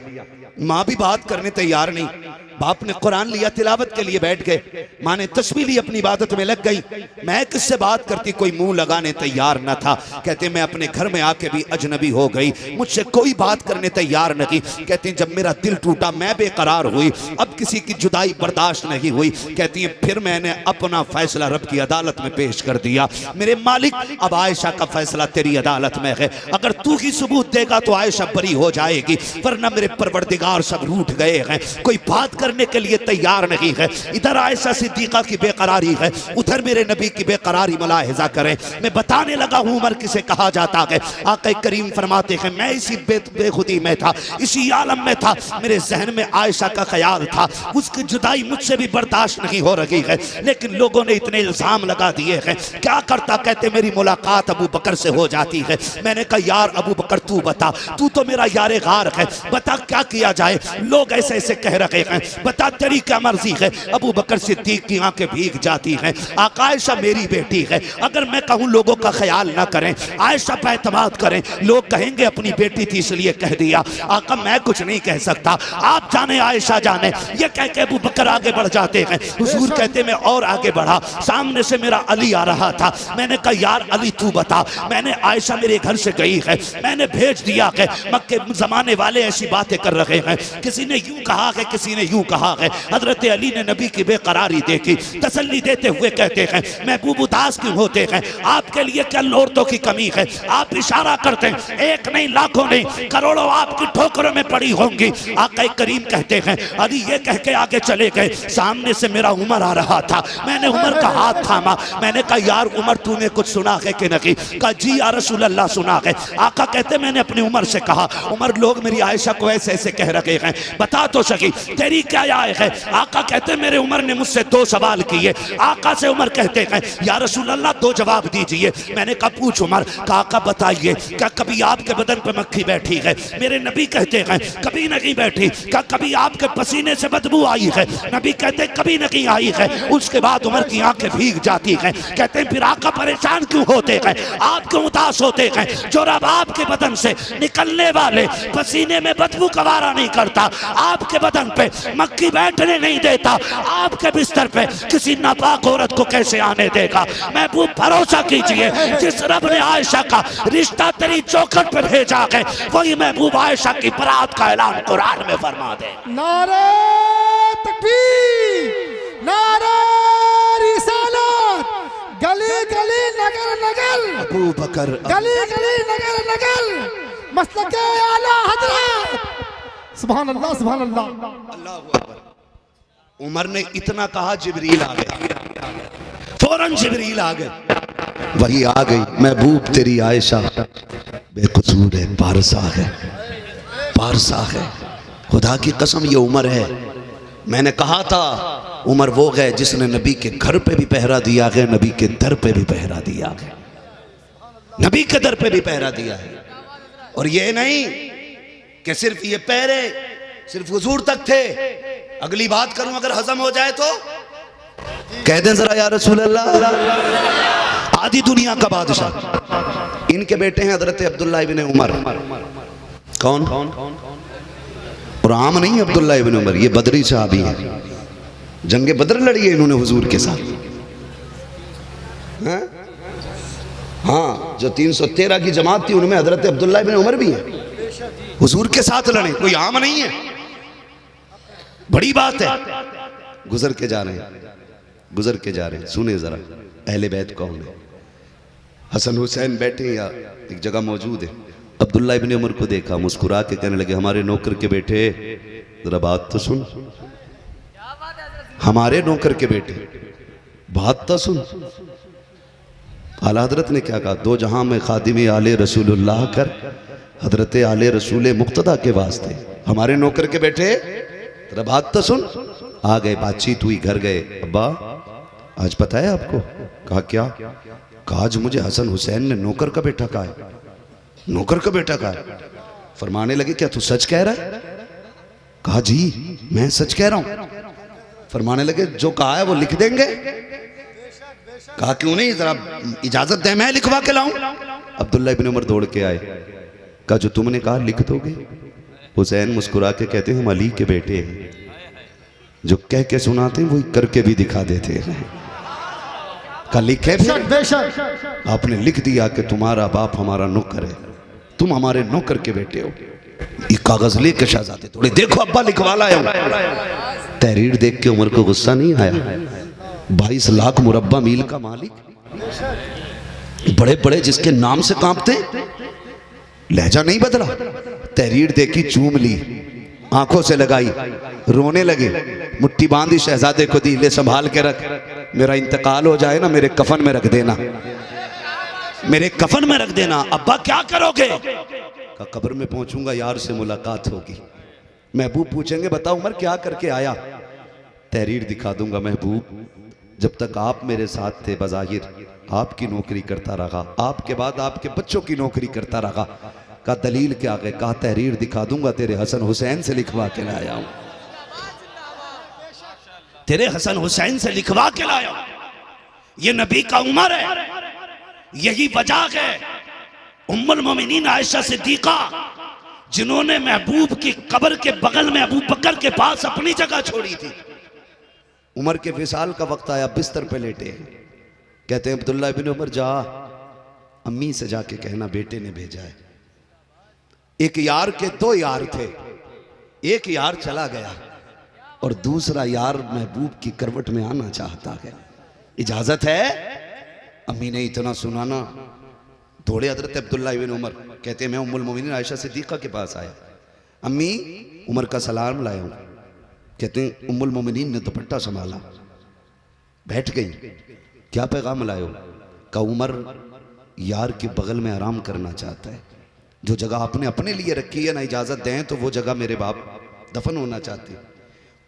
माँ भी बात करने तैयार नहीं। बाप ने कुरान लिया तिलावत के लिए बैठ गए, माँ ने तस्बीह ली अपनी इबादत में लग गई। मैं किससे बात करती, कोई मुंह लगाने तैयार न था। कहते मैं अपने घर में आके भी अजनबी हो गई, मुझसे कोई बात करने तैयार नहीं। कहती जब मेरा दिल टूटा मैं बेकरार हुई, अब किसी की जुदाई बर्दाश्त नहीं हुई। कहती है फिर मैंने अपना फैसला रब की अदालत में पेश कर दिया। मेरे मालिक अब आयशा का फैसला तेरी अदालत में है, अगर तू ही सबूत देगा तो आयशा बरी हो जाएगी, वरना मेरे परवरदिगार सब रूठ गए हैं, कोई बात करने के लिए तैयार नहीं है। इधर आयशा सिद्दीका की बेकरारी है, उधर मेरे नबी की बेकरारी मुलाहिजा करें। मैं बताने लगा हूं उमर किसे कहा जाता है। आका करीम फरमाते हैं मैं इसी बेखुदी में था, इसी आलम में था, मेरे जहन में आयशा का ख्याल था, उसकी जुदाई मुझसे भी बर्दाश्त नहीं हो रही है, लेकिन लोगों ने इतने इल्जाम लगा दिए हैं। क्या करता, कहते मेरी मुलाकात अबू बकर से हो जाती है। मैंने कहा यार अबू बकर तू बता, तू तो मेरा यारे गार है, बता क्या किया जाए, लोग ऐसे ऐसे कह रहे हैं, बता तेरी क्या मर्जी है। अबू बकर सिद्दीक की आंखें भीग जाती हैं। आका आयशा मेरी बेटी है, अगर मैं कहूं लोगों का ख्याल ना करें, आयशा पे एतमाद करें, लोग कहेंगे अपनी बेटी थी इसलिए कह दिया। आका मैं कुछ नहीं कह सकता, आप जाने आयशा जाने। ये कह के अबू बकर आगे बढ़ जाते हैं। हुजूर कहते मैं और आगे बढ़ा, सामने से मेरा अली आ रहा था। मैंने कहा यार अली तू बता, मैंने आयशा मेरे घर से गई है, मैंने भेज दिया है, मक्के जमाने वाले ऐसी बातें कर रहे हैं, किसी ने यूं कहा है किसी ने यूं कहा है। हजरत अली ने नबी की बेकरारी देखी, तसल्ली देते हुए कहते हैं महबूब उदास क्यों होते हैं, आपके लिए क्या औरतों की कमी है। आप इशारा करते हैं एक नहीं लाखों नहीं करोड़ों आपकी ठोकरों में पड़ी होंगी। आका करीम कहते हैं अली ये कह के आगे चले गए, सामने से मेरा उमर आ रहा था, मैंने उमर का हाथ थामा। मैंने कहा यार उमर तूने कुछ सुना है कि नहीं। कहा जी या रसूल अल्लाह सुना है। आका कहते मैंने अपनी उमर से कहा उमर लोग मेरी आयशा को ऐसे ऐसे कह रहे हैं, बता तो सकी तेरी क्या राय है। आका कहते मेरे उमर ने मुझसे दो सवाल किए। आका से उमर कहते हैं या रसूल अल्लाह दो जवाब दीजिए। मैंने कहा पूछ उमर। आका बताइए क्या कभी आपके बदन पे मक्खी बैठी है। मेरे नबी कहते हैं कभी नहीं बैठी। क्या कभी आपके पसीने से बदबू आई है। नबी कहते कभी नहीं आई है। उसके बाद उमर की आंखें भीग जाती हैं। कहते हैं फिर आका परेशान क्यों होते हैं, आप क्यों उदास होते हैं। जो रब आपके बदन से निकलने वाले पसीने में बदबू गवारा नहीं करता, आपके बदन पे मक्खी बैठने नहीं देता, आपके बिस्तर पे किसी नापाक औरत को कैसे आने देगा। महबूब भरोसा कीजिए जिस रब ने आयशा का रिश्ता तेरी चौखट पे भेजा है वही महबूब आयशा की बरात का ऐलान कुरान में फरमा दे। नारे तकबीर, नारे रिसालत, गली गली नगर नगर अबू बकर, गली गली नगर नगर मसलके आला हजरत। सुभान अल्लाह सुभान अल्लाह। अल्लाहू अकबर। उमर ने इतना कहा जिब्रील आ गए, फौरन जिब्रील आ गए, वही आ गई महबूब तेरी आयशा बेकसूर है, पारसा है, पारसा है, खुदा की कसम ये उमर है। मैंने कहा था उमर वो गए जिसने नबी के घर पे भी पहरा दिया है, नबी के दर पे भी पहरा दिया है, नबी के दर पे भी पहरा दिया है। और ये नहीं कि सिर्फ ये पहरे सिर्फ हुजूर तक थे। अगली बात करूं अगर हजम हो जाए तो कह दें जरा या रसूल अल्लाह। आधी दुनिया का बादशाह, इनके बेटे हैं हजरत अब्दुल्ला इब्न उमर। कौन? और आम नहीं अब्दुल्ला इब्न उमर, ये बदरी सहाबी हैं, जंगे बदर लड़ी है इन्होंने हुजूर के साथ। हाँ जो 313 की जमात थी उनमें हजरत अब्दुल्ला इब्न उमर भी हैं, हुजूर के साथ लड़े, कोई आम नहीं है, बड़ी बात है। गुजर के जा रहे हैं, गुजर के जा रहे हैं, सुने जरा अहले बैत कौन है। हसन हुसैन बैठे या एक जगह मौजूद है, अब्दुल्ला इब्न उमर को देखा, मुस्कुरा के कहने लगे हमारे नौकर के बेटे जरा बात तो सुन। हमारे नौकर के बेटे। बात तो सुन, आला हजरत ने क्या कहा, दो जहां में खादिम आले रसूलुल्लाह कर, हजरत आले रसूल मुक्तदा के वास्ते हमारे नौकर के बेटे। तेरा बात तो सुन। आ गए, बातचीत हुई, घर गए। अब्बा आज पता है आपको? कहा क्या? कहा आज मुझे हसन हुसैन ने नौकर का बेटा कहा है। नौकर का बेटा कहा है? फरमाने लगे क्या तू सच कह रहा है? कहा जी मैं सच कह रहा हूं। फरमाने लगे जो कहा है वो लिख देंगे? कहा क्यों नहीं, जरा इजाजत दे मैं लिखवा के लाऊं। अब्दुल्ला इब्न उमर दौड़ के आए, कहा जो तुमने कहा लिख दोगे? हुसैन मुस्कुरा के कहते हैं हम अली के बेटे हैं, जो कह के सुनाते हैं वही करके भी दिखा देते हैं। कहा लिखे? आपने लिख दिया कि तुम्हारा बाप हमारा नौकर है, तुम हमारे नौकर के बेटे हो। ये कागज लेके शहजादे थोड़े, देखो अब्बा लिखवा लाया हूं। तहरीर देख के उमर को गुस्सा नहीं आया। 22 लाख मुरब्बा मील का मालिक, बड़े बड़े जिसके नाम से कांपते, लहजा नहीं बदला। तहरीर देखी, चूम ली, आंखों से लगाई, रोने लगे, मुट्ठी बांधी, शहजादे को दी, ले संभाल के रख, मेरा इंतकाल हो जाए ना मेरे कफन में रख देना, मेरे कफन में रख देना। अब्बा क्या करोगे? का कब्र में पहुंचूंगा, यार से मुलाकात होगी, महबूब पूछेंगे बता उमर क्या करके आया? तहरीर दिखा दूंगा। महबूब जब तक आप मेरे साथ थे बज़ाहिर आपकी नौकरी करता रहा, आपके बाद आपके बच्चों की नौकरी करता रहा। का दलील क्या है? कहा तहरीर दिखा दूंगा, तेरे हसन हुसैन से लिखवा के लाया हूं, तेरे हसन हुसैन से लिखवा के लाया। ये नबी का उमर है। यही वजह है उम्मुल मोमिनीन आयशा सिद्दीका, जिन्होंने महबूब की कब्र के बगल में अबू बकर के पास अपनी जगह छोड़ी थी। उमर के विसाल का वक्त आया, बिस्तर पे लेटे, कहते हैं अब्दुल्ला इब्न उमर जा अम्मी से जाके कहना बेटे ने भेजा है। एक यार के दो यार थे, एक यार चला गया और दूसरा यार महबूब की करवट में आना चाहता है, इजाजत है? अम्मी ने इतना सुना ना, दौड़े हजरत अब्दुल्ला इब्न उमर, कहते हैं मैं उम्मुल मोमिनीन आयशा सिद्दीका के पास आया, अम्मी उमर का सलाम लाया हूं। कहते हैं उम्मुल मोमिनीन ने दुपट्टा संभाला, बैठ गई, क्या पैगाम लाए हो? का उमर यार के बगल में आराम करना चाहता है, जो जगह आपने अपने लिए रखी है ना इजाजत दें तो वो जगह मेरे बाप दफन होना चाहते हैं।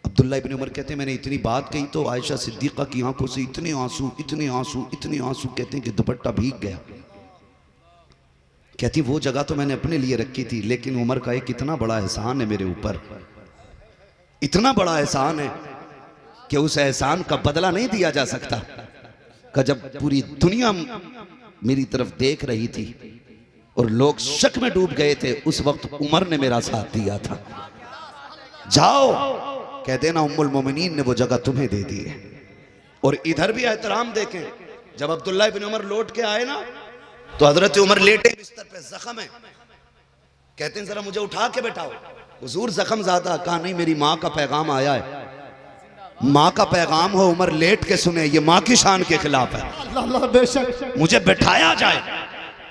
अब्दुल्ला इब्न उमर कहते हैं मैंने इतनी बात कही तो आयशा सिद्दीका की आंखों से इतने आंसू, इतने आंसू, इतने आंसू, कहते हैं कि दुपट्टा भीग गया। कहती वो जगह तो मैंने अपने लिए रखी थी, लेकिन उमर का एक इतना बड़ा एहसान है मेरे ऊपर, इतना बड़ा एहसान है कि उस एहसान का बदला नहीं दिया जा सकता। का जब पूरी दुनिया मेरी तरफ देख रही थी और लोग शक में डूब गए थे, उस वक्त उमर ने मेरा साथ दिया था। जाओ कह देना उम्मुल मोमिनीन ने वो जगह तुम्हें दे दी है। और इधर भी एहतराम देखें, जब अब्दुल्ला इब्न उमर लौट के आए ना तो हजरत उमर लेटे, बिस्तर पे जख्म है, कहते हैं जरा मुझे उठा के बैठाओ। हुजूर जख्म ज्यादा? कहा नहीं मेरी माँ का पैगाम आया है, माँ का पैगाम हो उमर लेट के सुने, ये माँ की शान के खिलाफ है, बेशक मुझे बैठाया जाए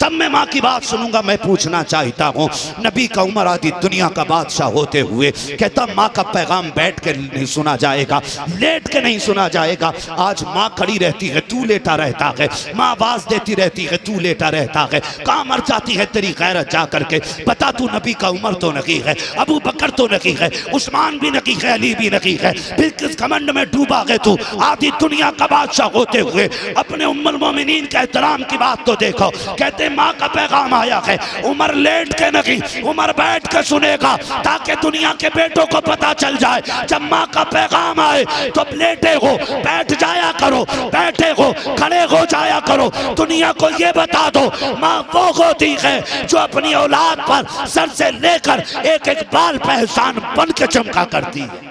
तब मैं माँ की बात सुनूंगा। मैं पूछना चाहता हूँ, नबी का उमर आदि दुनिया का बादशाह होते हुए कहता माँ का पैगाम बैठ के नहीं सुना जाएगा, लेट के नहीं सुना जाएगा। आज माँ खड़ी रहती है, तू लेटा रहता है, माँ आवाज देती रहती है, तू लेटा रहता है। कहाँ मर जाती है तेरी गैरत जा करके? बता तू नबी का उमर तो नहीं है, अबू बकर तो नहीं है, उस्मान भी नहीं है, अली भी नहीं है, फिर किस घमंड में डूबा है तू? आदि दुनिया का बादशाह होते हुए अपने उम्मुल मोमिनीन के एहतराम की बात तो देखो। कहते माँ का पैगाम आया है, उमर लेट के नहीं, उमर बैठ के सुनेगा ताकि दुनिया के बेटों को पता चल जाए जब माँ का पैगाम आए तो लेटे हो बैठ जाया करो, बैठे हो खड़े हो जाया करो। दुनिया को ये बता दो माँ वो होती है जो अपनी औलाद पर सर से लेकर एक एक बाल पे एहसान बन के चमका करती है।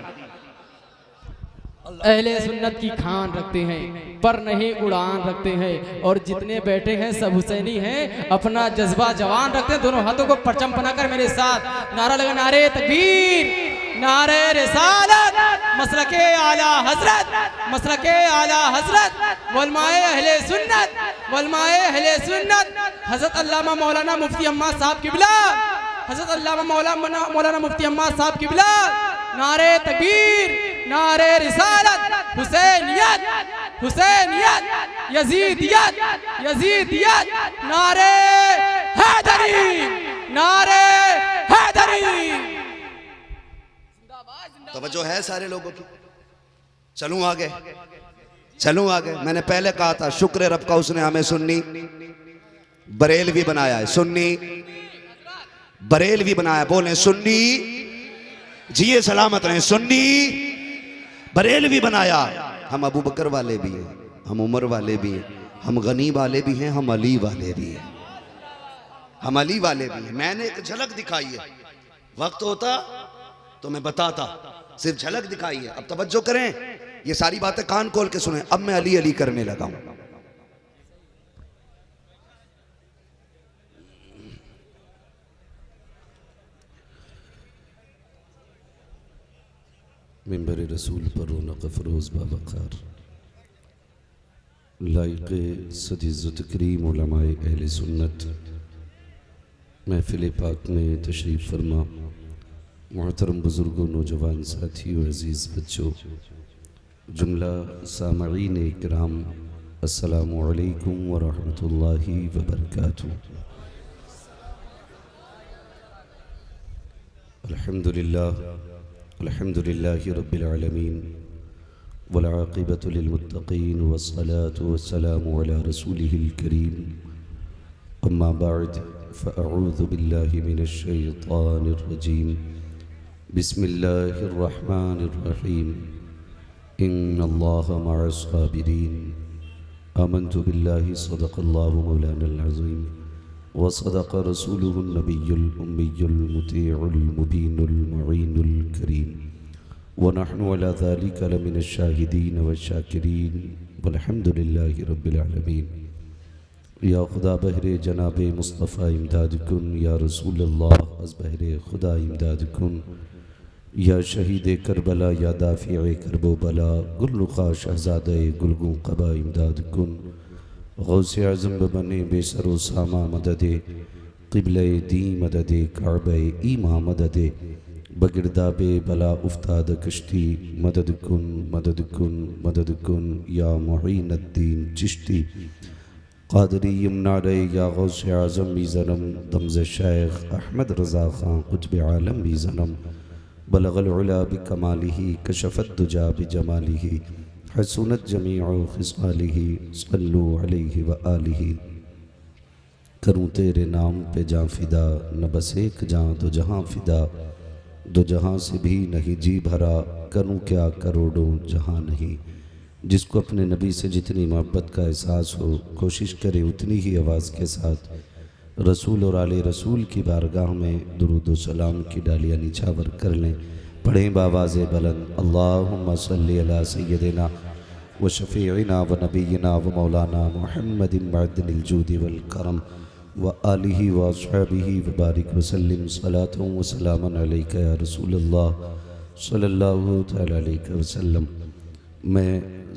अहले सुन्नत की खान रखते हैं पर नहीं उड़ान रखते हैं, और जितने बैठे हैं सब हुसैनी हैं, अपना जज्बा जवान रखते हैं। दोनों हाथों को परचम बनाकर मेरे साथ नारा लगा, नारे तकबीर, नारे रिसालत, मसलके आला हजरत, मसलके आला हजरत, वलमाए अहले सुन्नत, वलमाए अहले सुन्नत, हजरत अल्लामा मौलाना मुफ्ती अम्मा साहब किबला, हजरत अल्लामा मौलाना मुफ्ती अम्मा साहब किबला, नारे तकबीर, नारे रिसालत, हुसैनियत हुसैनियत यजीदियत यजीदियत नारे हैदरी नारे हैदरी। तवज्जो है सारे लोगों की। चलूं आगे, चलूं आगे। मैंने पहले कहा था शुक्र रब का उसने हमें सुन्नी बरेलवी बनाया है। सुन्नी बरेलवी बनाया। बोले सुन्नी जिए सलामत रहे। सुन्नी बरेलवी बनाया। हम अबू बकर वाले भी हैं, हम उमर वाले भी हैं, हम गनी वाले भी हैं, हम अली वाले भी हैं, हम अली वाले भी हैं। मैंने एक झलक दिखाई है, वक्त होता तो मैं बताता, सिर्फ झलक दिखाई है। अब तवज्जो करें, ये सारी बातें कान खोल के सुने। अब मैं अली अली करने लगा हूं। मिंबर रसूल पर रौनक फरोज बावकार लाइक़ सदीज़त करीम उलमाए अहले सुन्नत महफिल पाक में तशरीफ़ फरमा मोहतरम बुज़ुर्गों, नौजवान साथियों, अज़ीज़ बच्चों, जुमला सामईन इकराम, अस्सलामु अलैकुम व रहमतुल्लाहि व बरकातुहू। अल्हम्दुलिल्लाहि रब्बिल आलमीन वल आक़िबतु लिल मुत्तक़ीन वस्सलातु वस्सलामु अला रसूलिहिल करीम। अम्मा बअद फ़अऊज़ु बिल्लाहि मिनश शैतानिर रजीम। बिस्मिल्लाहिर रहमानिर रहीम। इन्नल्लाहा मअस साबिरीन। आमन्तु बिल्लाहि सदक़ल्लाहु मौलानल अज़ीम व सदक़ रसूलुहुन नबियुल उम्मियुल मुतीउल मुबीनुल मुईनुल करीम व नहनु अला ज़ालिका लमिनश शाहिदीन व शाकिरीन वल्हम्दुलिल्लाहि रब्बिल आलमीन। या खुदा बहरे जनाब मुस्तफ़ा इमदाद कुन, या रसूल अल्लाह अज़ बहरे खुदा इमदाद कुन, या शहीद करबला, या दाफ़िए करबो बला, गुलरुखा शहज़ादे गुलगू क़बा इमदाद कुन। गौसे आज़म बने बेसरो सामा मददे, क़िबले दी मददे, काबे ईमा मददे, बगिरदाबे बला उफ्ताद कश्ती, मदद कुन मदद कुन मदद कुन, या मुईनुद्दीन चिश्ती क़ादरी यमनारे, या गौसे आज़म भी ज़नम, दमज़ शेख अहमद रज़ा ख़ान कुतुब आलम भी ज़नम, बलगल उला बिकमालिही, कशफ़त दुजा बिजमालिही, हसूनत जमीउ खिसालिही, सल्लु अलैहि व आलिही। करूँ तेरे नाम पे जाँ फ़िदा, न बस एक जाँ दो जहाँ फ़िदा, दो जहाँ से भी नहीं जी भरा, करूँ क्या करोड़ों जहाँ नहीं। जिसको अपने नबी से जितनी मोहब्बत का एहसास हो, कोशिश करे उतनी ही आवाज़ के साथ रसूल और आले रसूल की बारगाह में दुरूद व सलाम की डालियाँ निछावर कर लें। पढ़ें बावाज़ बुलंद, अल्लाहुम्मा सल्ली अला सय्यदिना व शफ़ीइना व नबीना व मौलाना मुहम्मदिन मअदनिल जूदि वल करम व आलिही व अस्हाबिही व बारिक व सल्लिम सलातन व सलामन अलैका या रसूलल्लाह सल्लल्लाहु तआला अलैहि वसल्लम। मैं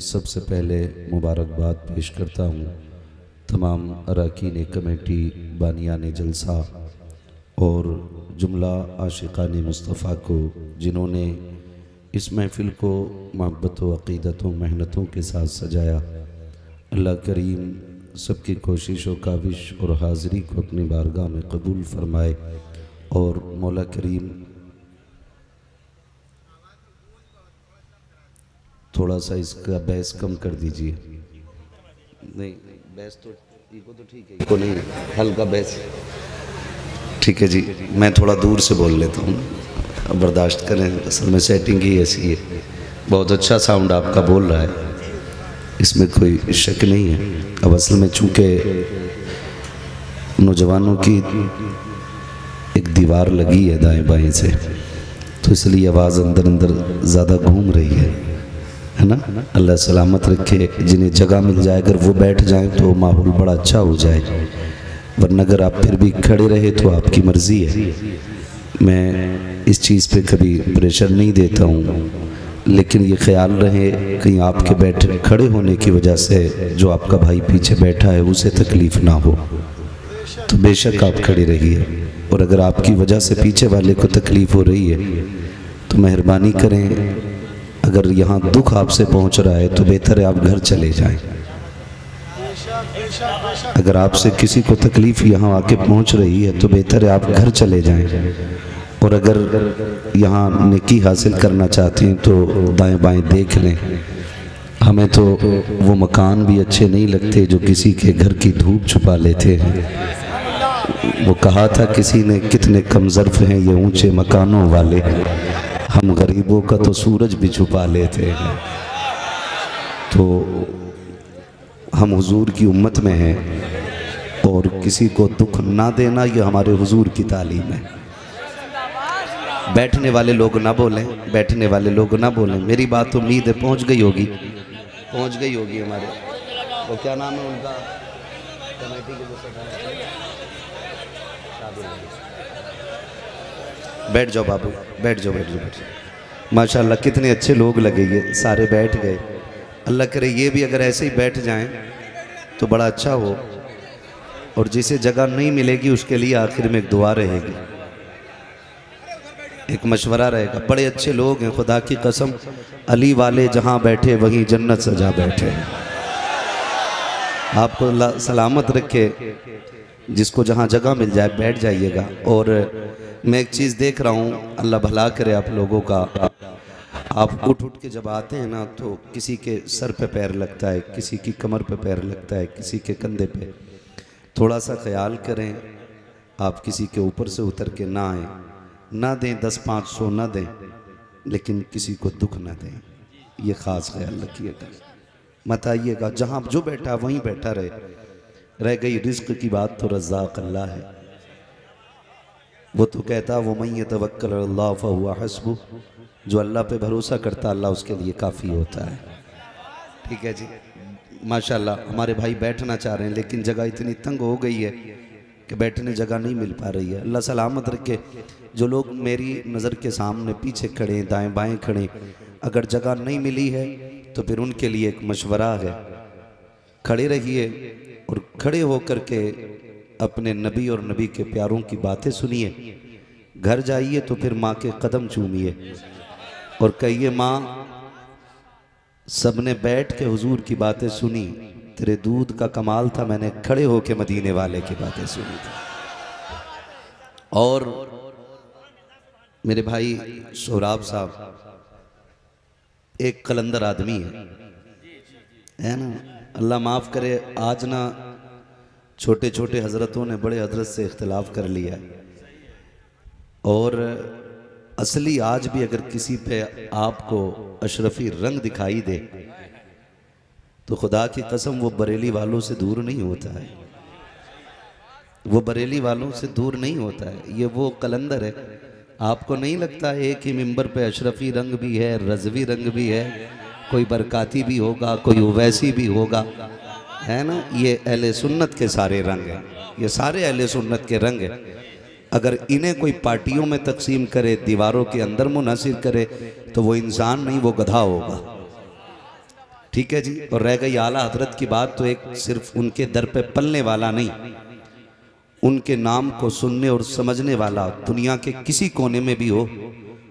सबसे पहले मुबारकबाद पेश करता हूँ तमाम अरकान कमेटी, बानियान जलसा और जुमला आशिकान मुस्तफ़ा को, जिन्होंने इस महफ़िल को मोहब्बत व अक़ीदत व मेहनतों के साथ सजाया। अल्लाह करीम सबकी कोशिश व काविश और हाज़िरी को अपनी बारगाह में कबूल फरमाए और मौला करीम थोड़ा सा इसका बैस कम कर दीजिए। नहीं बैस तो इको तो ठीक है, इको नहीं, हल्का बैस ठीक है जी। मैं थोड़ा दूर से बोल लेता हूँ, अब बर्दाश्त करें, असल में सेटिंग ही ऐसी है। बहुत अच्छा साउंड आपका बोल रहा है, इसमें कोई शक नहीं है। अब असल में चूँकि नौजवानों की एक दीवार लगी है दाएं बाएं से, तो इसलिए आवाज़ अंदर अंदर ज़्यादा घूम रही है ना। अल्लाह सलामत रखे। जिन्हें जगह मिल जाए अगर वो बैठ जाएं तो माहौल बड़ा अच्छा हो जाए, वरना अगर आप फिर भी खड़े रहे तो आपकी मर्ज़ी है। मैं इस चीज़ पे कभी प्रेशर नहीं देता हूँ, लेकिन ये ख्याल रहे कहीं आपके बैठे खड़े होने की वजह से जो आपका भाई पीछे बैठा है उसे तकलीफ़ ना हो, तो बेशक आप खड़े रहिए। और अगर आपकी वजह से पीछे वाले को तकलीफ़ हो रही है तो मेहरबानी करें अगर यहाँ दुख आपसे पहुँच रहा है तो बेहतर है आप घर चले जाएं। अगर आपसे किसी को तकलीफ़ यहाँ आके पहुँच रही है तो बेहतर है आप घर चले जाएं। और अगर यहाँ नेकी हासिल करना चाहते हैं तो दाएं बाएं देख लें। हमें तो वो मकान भी अच्छे नहीं लगते जो किसी के घर की धूप छुपा लेते हैं। वो कहा था किसी ने, कितने कम ज़र्फ़ हैं ये ऊंचे मकानों वाले, हम गरीबों का तो सूरज भी छुपा लेते हैं। तो हम हुजूर की उम्मत में हैं और किसी को दुख ना देना ये हमारे हुजूर की तालीम है। बैठने वाले लोग ना बोलें, बैठने वाले लोग ना बोलें। मेरी बात उम्मीद है पहुंच गई होगी, पहुंच गई होगी। हमारे वो क्या नाम है उनका, कमेटी के जो सदस्य, बैठ जाओ बाबू, बैठ जाओ बैठ जाओ बैठ जाओ। माशाल्लाह कितने अच्छे लोग लगे, ये सारे बैठ गए। अल्लाह करे ये भी अगर ऐसे ही बैठ जाएं तो बड़ा अच्छा हो। और जिसे जगह नहीं मिलेगी उसके लिए आखिर में एक दुआ रहेगी, एक मशवरा रहेगा। बड़े अच्छे लोग हैं, खुदा की कसम, अली वाले जहाँ बैठे वहीं जन्नत सजा बैठे। आपको अल्लाह सलामत रखे, जिसको जहाँ जगह मिल जाए बैठ जाइएगा। और मैं एक चीज़ देख रहा हूँ, अल्लाह भला करे आप लोगों का। आप उठ उठ के जब आते हैं ना तो किसी के सर पे पैर लगता है, किसी की कमर पे पैर लगता है, किसी के कंधे पे। थोड़ा सा ख्याल करें, आप किसी के ऊपर से उतर के ना आए, ना दें 10-500 ना दें, लेकिन किसी को दुख ना दें, ये ख़ास ख्याल रखिएगा। मत आइएगा, जहाँ जो बैठा वहीं बैठा रहे। रह गई रिज़्क़ की बात तो रज़्ज़ाक़ अल्लाह है। वो तो कहता वो मन यतवक्कल अल्लाह फहुवा हस्बुह, जो अल्लाह पे भरोसा करता अल्लाह उसके लिए काफ़ी होता है। ठीक है जी, माशाल्लाह। हमारे भाई बैठना चाह रहे हैं लेकिन जगह इतनी तंग हो गई है कि बैठने जगह नहीं मिल पा रही है। अल्लाह सलामत रखे। जो लोग मेरी नज़र के सामने पीछे खड़े, दाएं बाएं खड़े, अगर जगह नहीं मिली है तो फिर उनके लिए एक मशवरा है, खड़े रहिए और खड़े होकर के अपने नबी और नबी के प्यारों की बातें सुनिए। घर जाइए तो फिर माँ के कदम चूमिए और कहिए, माँ सबने बैठ के हुजूर की बातें सुनी, तेरे दूध का कमाल था, मैंने खड़े होके मदीने वाले की बातें सुनी थी। और मेरे भाई सोहराब साहब एक कलंदर आदमी है ना, अल्लाह माफ़ करे। आज ना छोटे छोटे हजरतों ने बड़े हजरत से इख्तिलाफ कर लिया, और असली आज भी अगर किसी पे आपको अशरफी रंग दिखाई दे तो खुदा की कसम वो बरेली वालों से दूर नहीं होता है, वो बरेली वालों से दूर नहीं होता है। ये वो कलंदर है। आपको नहीं लगता एक ही मिंबर पे अशरफी रंग भी है, रजवी रंग भी है, कोई बरकाती भी होगा, कोई उवैसी भी होगा, है ना। ये अहले सुन्नत के सारे रंग हैं, ये सारे अहले सुन्नत के रंग हैं। अगर इन्हें कोई पार्टियों में तकसीम करे, दीवारों के अंदर मुनहसिर करे, तो वो इंसान नहीं, वो गधा होगा। ठीक है जी। और रह गई आला हजरत की बात, तो एक सिर्फ उनके दर पे पलने वाला नहीं, उनके नाम को सुनने और समझने वाला दुनिया के किसी कोने में भी हो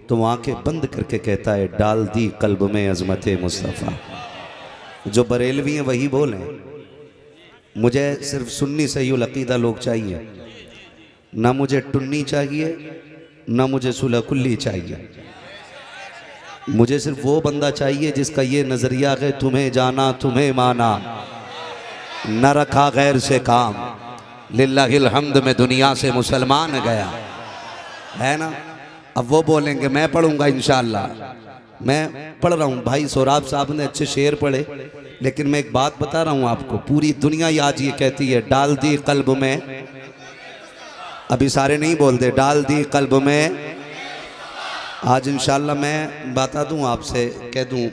तो वो आंखें बंद करके कहता है, डाल दी कल्ब में अजमत मुस्तफ़ा। जो बरेलवी हैं वही बोलें, मुझे सिर्फ सुन्नी सही अकीदा लोग चाहिए, ना मुझे टुन्नी चाहिए, ना मुझे सुलह कुल्ली चाहिए। मुझे सिर्फ वो बंदा चाहिए जिसका ये नजरिया है, तुम्हें जाना तुम्हें माना, न रखा गैर से काम, लिल्लाहिल हम्द में दुनिया से मुसलमान गया, है ना। अब वो बोलेंगे मैं पढ़ूंगा इंशाअल्लाह। मैं पढ़ रहा हूँ, भाई सोहराब साहब ने अच्छे शेर पढ़े, लेकिन मैं एक बात बता रहा हूँ आपको, पूरी दुनिया आज ये कहती है डाल दी कल्ब में, अभी सारे नहीं बोलते, डाल दी कल्ब में। आज इंशाअल्लाह मैं बता दूं आपसे, कह दूं,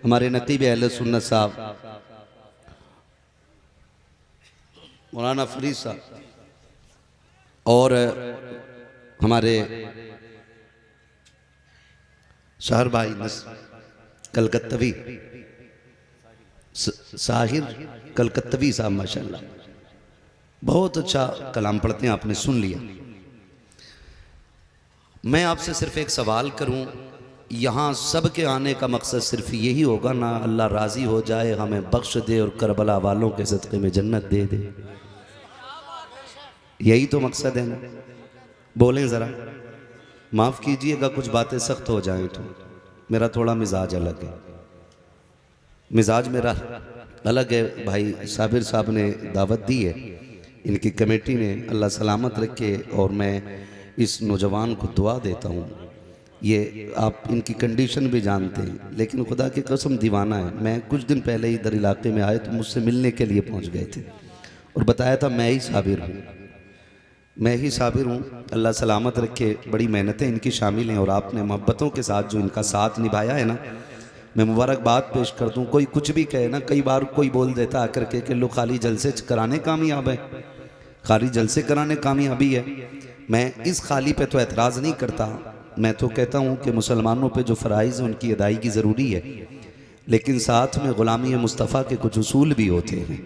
हमारे नकीब अहले सुन्नत साहब मौलाना फरीद साहब और हमारे शहर भाई कलकत्तवी साहिर कलकत्तवी साहब माशाल्लाह बहुत अच्छा कलाम पढ़ते हैं, आपने सुन लिया। मैं आपसे सिर्फ एक सवाल करूं, यहाँ सब के आने का मकसद सिर्फ यही होगा ना, अल्लाह राज़ी हो जाए, हमें बख्श दे और करबला वालों के सदक़े में जन्नत दे दे। यही तो मकसद है ना। बोलें ज़रा, माफ़ कीजिएगा कुछ बातें सख्त हो जाएं तो, मेरा थोड़ा मिजाज अलग है। मिजाज मेरा अलग है। भाई साबिर साहब ने दावत दी है, इनकी कमेटी ने, अल्लाह सलामत रखे। और मैं इस नौजवान को दुआ देता हूँ। ये आप इनकी कंडीशन भी जानते हैं, लेकिन खुदा की कसम दीवाना है। मैं कुछ दिन पहले इधर इलाके में आए तो मुझसे मिलने के लिए पहुँच गए थे और बताया था मैं ही साबिर हूँ, मैं ही साबिर हूँ। अल्लाह सलामत रखे। बड़ी मेहनतें इनकी शामिल हैं और आपने मोहब्बतों के साथ जो इनका साथ निभाया है ना, मैं मुबारकबाद पेश कर दूँ। कोई कुछ भी कहे ना, कई बार कोई बोल देता आकर के लो खाली जलसे कराने कामयाब है, खाली जलसे कराने कामयाबी है। मैं इस खाली पे तो एतराज़ नहीं करता, मैं तो कहता हूँ कि मुसलमानों पे जो फ़राइज़ हैं उनकी अदायगी ज़रूरी है, लेकिन साथ में ग़ुलामी मुस्तफ़ा के कुछ उसूल भी होते हैं।